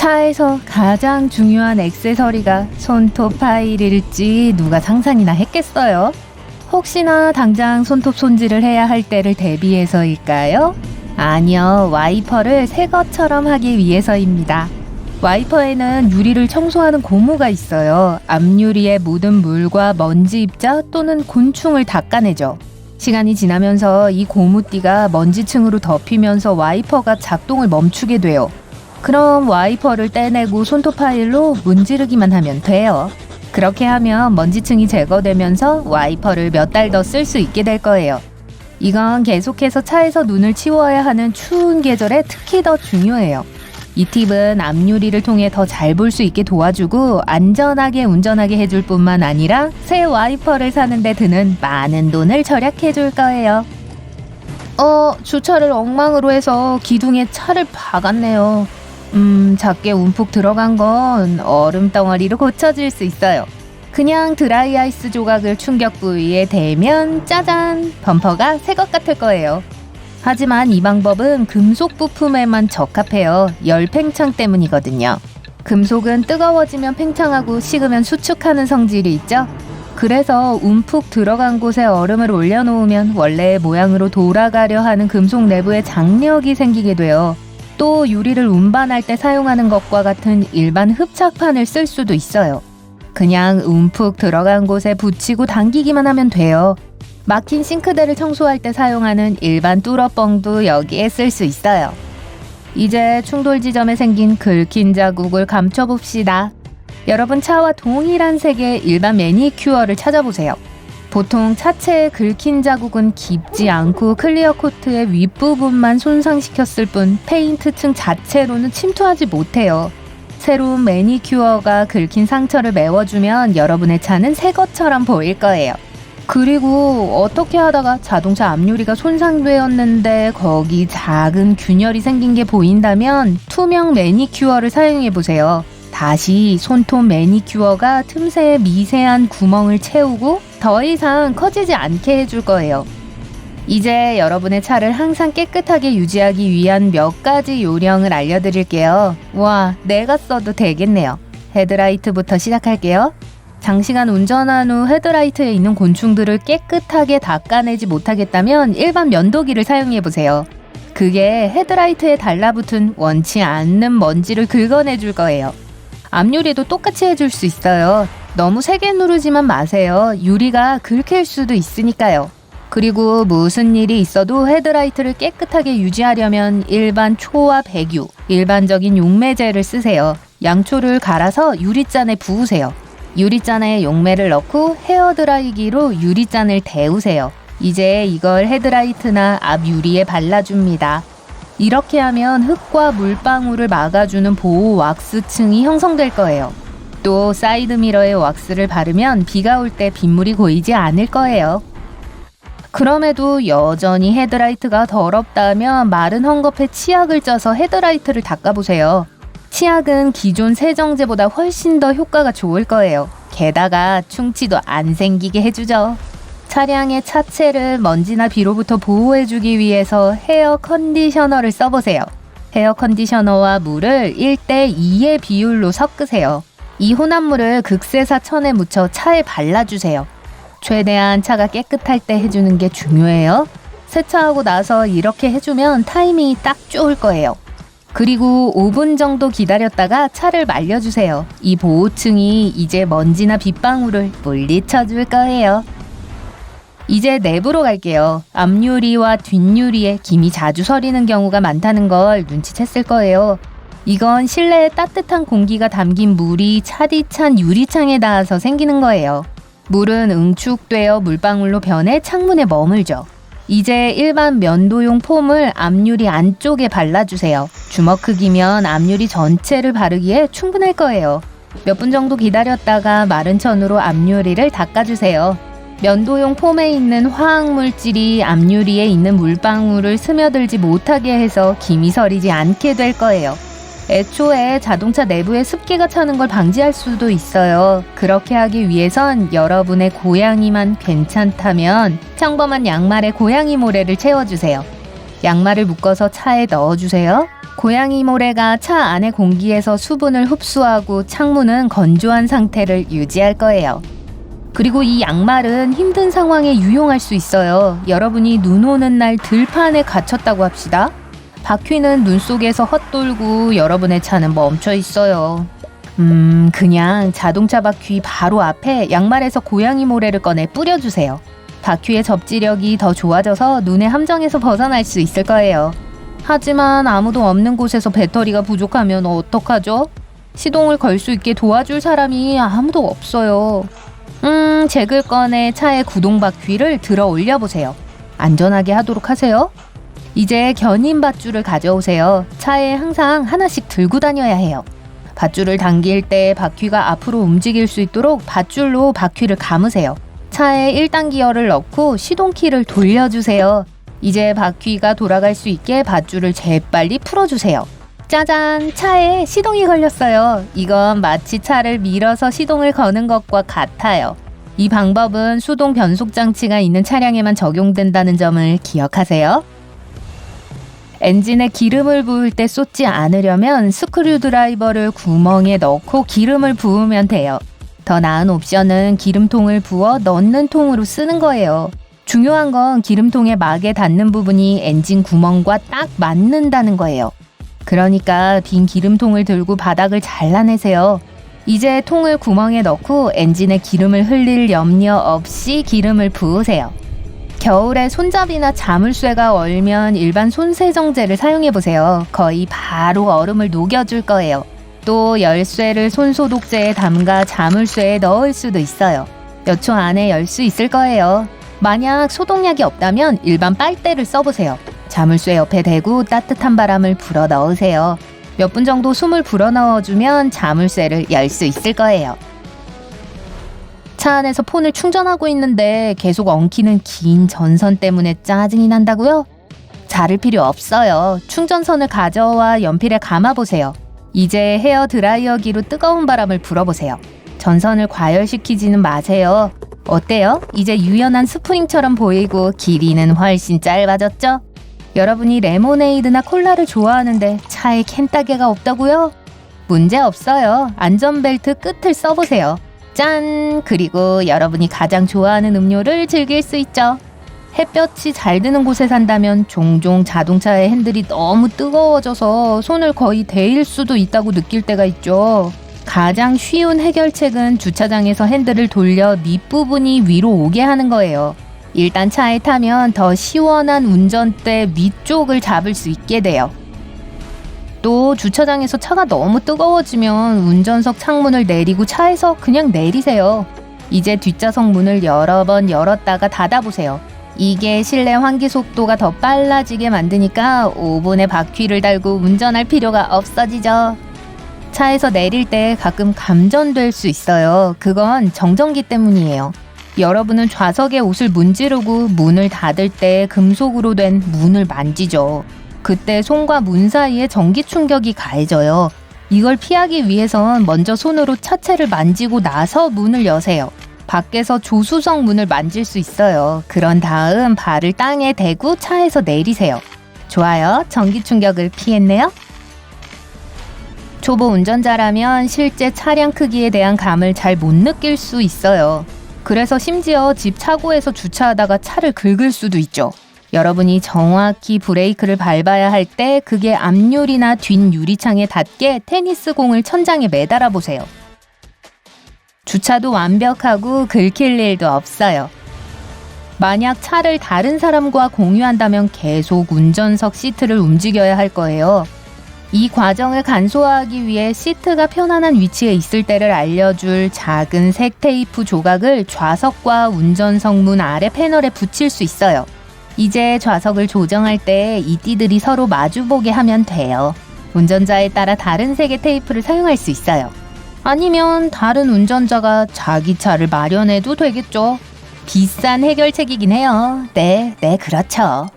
차에서 가장 중요한 액세서리가 손톱 파일일지 누가 상상이나 했겠어요? 혹시나 당장 손톱 손질을 해야 할 때를 대비해서일까요? 아니요, 와이퍼를 새 것처럼 하기 위해서입니다. 와이퍼에는 유리를 청소하는 고무가 있어요. 앞유리에 묻은 물과 먼지 입자 또는 곤충을 닦아내죠. 시간이 지나면서 이 고무띠가 먼지층으로 덮이면서 와이퍼가 작동을 멈추게 돼요. 그럼 와이퍼를 떼내고 손톱 파일로 문지르기만 하면 돼요. 그렇게 하면 먼지층이 제거되면서 와이퍼를 몇 달 더 쓸 수 있게 될 거예요. 이건 계속해서 차에서 눈을 치워야 하는 추운 계절에 특히 더 중요해요. 이 팁은 앞유리를 통해 더 잘 볼 수 있게 도와주고 안전하게 운전하게 해줄 뿐만 아니라 새 와이퍼를 사는데 드는 많은 돈을 절약해 줄 거예요. 주차를 엉망으로 해서 기둥에 차를 박았네요. 작게 움푹 들어간 건 얼음 덩어리로 고쳐질 수 있어요. 그냥 드라이 아이스 조각을 충격 부위에 대면 짜잔! 범퍼가 새 것 같을 거예요. 하지만 이 방법은 금속 부품에만 적합해요. 열 팽창 때문이거든요. 금속은 뜨거워지면 팽창하고 식으면 수축하는 성질이 있죠. 그래서 움푹 들어간 곳에 얼음을 올려놓으면 원래의 모양으로 돌아가려 하는 금속 내부에 장력이 생기게 돼요. 또 유리를 운반할 때 사용하는 것과 같은 일반 흡착판을 쓸 수도 있어요. 그냥 움푹 들어간 곳에 붙이고 당기기만 하면 돼요. 막힌 싱크대를 청소할 때 사용하는 일반 뚫어뻥도 여기에 쓸 수 있어요. 이제 충돌 지점에 생긴 긁힌 자국을 감춰봅시다. 여러분 차와 동일한 색의 일반 매니큐어를 찾아보세요. 보통 차체의 긁힌 자국은 깊지 않고 클리어 코트의 윗부분만 손상시켰을 뿐 페인트층 자체로는 침투하지 못해요. 새로운 매니큐어가 긁힌 상처를 메워주면 여러분의 차는 새 것처럼 보일 거예요. 그리고 어떻게 하다가 자동차 앞유리가 손상되었는데 거기 작은 균열이 생긴 게 보인다면 투명 매니큐어를 사용해보세요. 다시 손톱 매니큐어가 틈새에 미세한 구멍을 채우고 더 이상 커지지 않게 해줄 거예요. 이제 여러분의 차를 항상 깨끗하게 유지하기 위한 몇 가지 요령을 알려드릴게요. 와, 내가 써도 되겠네요. 헤드라이트부터 시작할게요. 장시간 운전한 후 헤드라이트에 있는 곤충들을 깨끗하게 닦아내지 못하겠다면 일반 면도기를 사용해보세요. 그게 헤드라이트에 달라붙은 원치 않는 먼지를 긁어내줄 거예요. 앞유리도 똑같이 해줄 수 있어요. 너무 세게 누르지만 마세요. 유리가 긁힐 수도 있으니까요. 그리고 무슨 일이 있어도 헤드라이트를 깨끗하게 유지하려면 일반 초와 배유, 일반적인 용매제를 쓰세요. 양초를 갈아서 유리잔에 부으세요. 유리잔에 용매를 넣고 헤어드라이기로 유리잔을 데우세요. 이제 이걸 헤드라이트나 앞 유리에 발라줍니다. 이렇게 하면 흙과 물방울을 막아주는 보호 왁스층이 형성될 거예요. 또 사이드미러에 왁스를 바르면 비가 올 때 빗물이 고이지 않을 거예요. 그럼에도 여전히 헤드라이트가 더럽다면 마른 헝겊에 치약을 쪄서 헤드라이트를 닦아보세요. 치약은 기존 세정제보다 훨씬 더 효과가 좋을 거예요. 게다가 충치도 안 생기게 해주죠. 차량의 차체를 먼지나 비로부터 보호해주기 위해서 헤어 컨디셔너를 써보세요. 헤어 컨디셔너와 물을 1:2의 비율로 섞으세요. 이 혼합물을 극세사 천에 묻혀 차에 발라주세요. 최대한 차가 깨끗할 때 해주는 게 중요해요. 세차하고 나서 이렇게 해주면 타이밍이 딱 좋을 거예요. 그리고 5분 정도 기다렸다가 차를 말려주세요. 이 보호층이 이제 먼지나 빗방울을 물리쳐줄 거예요. 이제 내부로 갈게요. 앞유리와 뒷유리에 김이 자주 서리는 경우가 많다는 걸 눈치챘을 거예요. 이건 실내에 따뜻한 공기가 담긴 물이 차디찬 유리창에 닿아서 생기는 거예요. 물은 응축되어 물방울로 변해 창문에 머물죠. 이제 일반 면도용 폼을 앞유리 안쪽에 발라주세요. 주먹 크기면 앞유리 전체를 바르기에 충분할 거예요. 몇 분 정도 기다렸다가 마른 천으로 앞유리를 닦아주세요. 면도용 폼에 있는 화학물질이 앞유리에 있는 물방울을 스며들지 못하게 해서 김이 서리지 않게 될 거예요. 애초에 자동차 내부에 습기가 차는 걸 방지할 수도 있어요. 그렇게 하기 위해선 여러분의 고양이만 괜찮다면 평범한 양말에 고양이 모래를 채워주세요. 양말을 묶어서 차에 넣어주세요. 고양이 모래가 차 안의 공기에서 수분을 흡수하고 창문은 건조한 상태를 유지할 거예요. 그리고 이 양말은 힘든 상황에 유용할 수 있어요. 여러분이 눈 오는 날 들판에 갇혔다고 합시다. 바퀴는 눈 속에서 헛돌고 여러분의 차는 멈춰 있어요. 그냥 자동차 바퀴 바로 앞에 양말에서 고양이 모래를 꺼내 뿌려주세요. 바퀴의 접지력이 더 좋아져서 눈의 함정에서 벗어날 수 있을 거예요. 하지만 아무도 없는 곳에서 배터리가 부족하면 어떡하죠? 시동을 걸 수 있게 도와줄 사람이 아무도 없어요. 잭을 꺼내 차의 구동 바퀴를 들어 올려보세요. 안전하게 하도록 하세요. 이제 견인 밧줄을 가져오세요. 차에 항상 하나씩 들고 다녀야 해요. 밧줄을 당길 때 바퀴가 앞으로 움직일 수 있도록 밧줄로 바퀴를 감으세요. 차에 1단 기어를 넣고 시동키를 돌려주세요. 이제 바퀴가 돌아갈 수 있게 밧줄을 재빨리 풀어주세요. 짜잔! 차에 시동이 걸렸어요. 이건 마치 차를 밀어서 시동을 거는 것과 같아요. 이 방법은 수동 변속 장치가 있는 차량에만 적용된다는 점을 기억하세요. 엔진에 기름을 부을 때 쏟지 않으려면 스크류 드라이버를 구멍에 넣고 기름을 부으면 돼요. 더 나은 옵션은 기름통을 부어 넣는 통으로 쓰는 거예요. 중요한 건 기름통의 막에 닿는 부분이 엔진 구멍과 딱 맞는다는 거예요. 그러니까 빈 기름통을 들고 바닥을 잘라내세요. 이제 통을 구멍에 넣고 엔진에 기름을 흘릴 염려 없이 기름을 부으세요. 겨울에 손잡이나 자물쇠가 얼면 일반 손세정제를 사용해보세요. 거의 바로 얼음을 녹여줄 거예요. 또 열쇠를 손소독제에 담가 자물쇠에 넣을 수도 있어요. 몇 초 안에 열 수 있을 거예요. 만약 소독약이 없다면 일반 빨대를 써보세요. 자물쇠 옆에 대고 따뜻한 바람을 불어 넣으세요. 몇 분 정도 숨을 불어 넣어주면 자물쇠를 열 수 있을 거예요. 차 안에서 폰을 충전하고 있는데 계속 엉키는 긴 전선 때문에 짜증이 난다고요? 자를 필요 없어요. 충전선을 가져와 연필에 감아보세요. 이제 헤어 드라이어기로 뜨거운 바람을 불어보세요. 전선을 과열시키지는 마세요. 어때요? 이제 유연한 스프링처럼 보이고 길이는 훨씬 짧아졌죠? 여러분이 레모네이드나 콜라를 좋아하는데 차에 캔따개가 없다고요? 문제 없어요. 안전벨트 끝을 써보세요. 짠! 그리고 여러분이 가장 좋아하는 음료를 즐길 수 있죠. 햇볕이 잘 드는 곳에 산다면 종종 자동차의 핸들이 너무 뜨거워져서 손을 거의 데일 수도 있다고 느낄 때가 있죠. 가장 쉬운 해결책은 주차장에서 핸들을 돌려 밑부분이 위로 오게 하는 거예요. 일단 차에 타면 더 시원한 운전대 위쪽을 잡을 수 있게 돼요. 또 주차장에서 차가 너무 뜨거워지면 운전석 창문을 내리고 차에서 그냥 내리세요. 이제 뒷좌석 문을 여러 번 열었다가 닫아보세요. 이게 실내 환기 속도가 더 빨라지게 만드니까 5분의 바퀴를 달고 운전할 필요가 없어지죠. 차에서 내릴 때 가끔 감전될 수 있어요. 그건 정전기 때문이에요. 여러분은 좌석에 옷을 문지르고 문을 닫을 때 금속으로 된 문을 만지죠. 그때 손과 문 사이에 전기 충격이 가해져요. 이걸 피하기 위해선 먼저 손으로 차체를 만지고 나서 문을 여세요. 밖에서 조수석 문을 만질 수 있어요. 그런 다음 발을 땅에 대고 차에서 내리세요. 좋아요. 전기 충격을 피했네요. 초보 운전자라면 실제 차량 크기에 대한 감을 잘 못 느낄 수 있어요. 그래서 심지어 집 차고에서 주차하다가 차를 긁을 수도 있죠. 여러분이 정확히 브레이크를 밟아야 할 때 그게 앞유리나 뒷유리창에 닿게 테니스 공을 천장에 매달아 보세요. 주차도 완벽하고 긁힐 일도 없어요. 만약 차를 다른 사람과 공유한다면 계속 운전석 시트를 움직여야 할 거예요. 이 과정을 간소화하기 위해 시트가 편안한 위치에 있을 때를 알려줄 작은 색 테이프 조각을 좌석과 운전석 문 아래 패널에 붙일 수 있어요. 이제 좌석을 조정할 때 이 띠들이 서로 마주보게 하면 돼요. 운전자에 따라 다른 색의 테이프를 사용할 수 있어요. 아니면 다른 운전자가 자기 차를 마련해도 되겠죠. 비싼 해결책이긴 해요. 네, 그렇죠.